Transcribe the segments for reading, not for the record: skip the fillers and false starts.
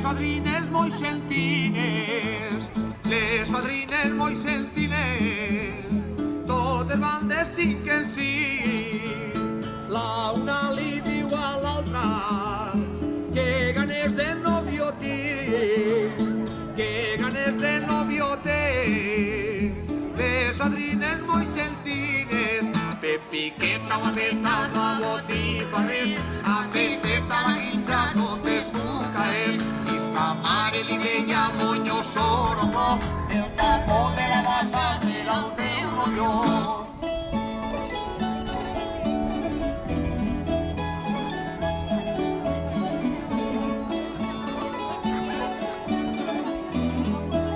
fadrines moi sentines, totes van de cinc en cinc. La una li diu a l'altra que ganes de novio tinc, que ganes de novio tinc. Les fadrines moi sentines, Pepiqueta, guateta, no botifa res, a peseta la guitza no t'escuca és, i sa mare li deia moño sordo, el tapó de la bassa serà el teu rolló.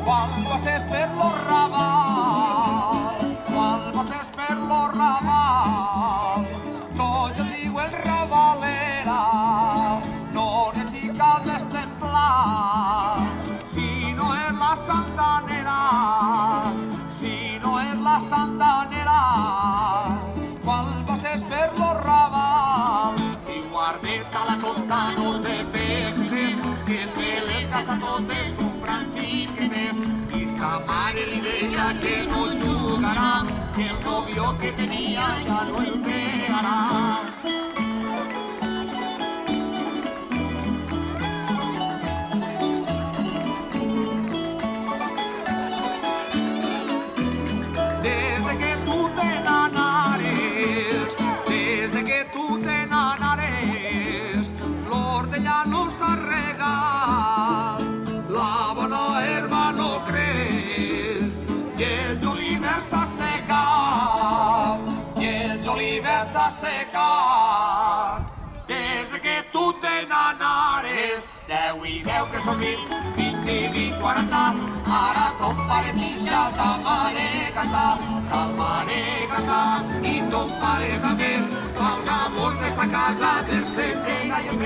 Quan passes per lo Raval, quan passes per lo Raval, tots el diuen ravalera, no necessites més templar. Si no és la santanera, si no és la santanera, quan passes per lo Raval, i guardeta la conta no te peses, que se les gasta totes comprant xiquetes. I sa mare li deia que no jugarà, que el novio que tenia ja no el té ara. Desde que tu te n'anares, l'Hortellà no s'ha regat, la bona herba no creix, i el julivert s'ha secat, Desde que tu te n'anares, 10 i 10 que són 20, 20 i 20, 40, ara ton pare pixa, ta mare canta, i ton pare també, els amors d'esta casa del setge i el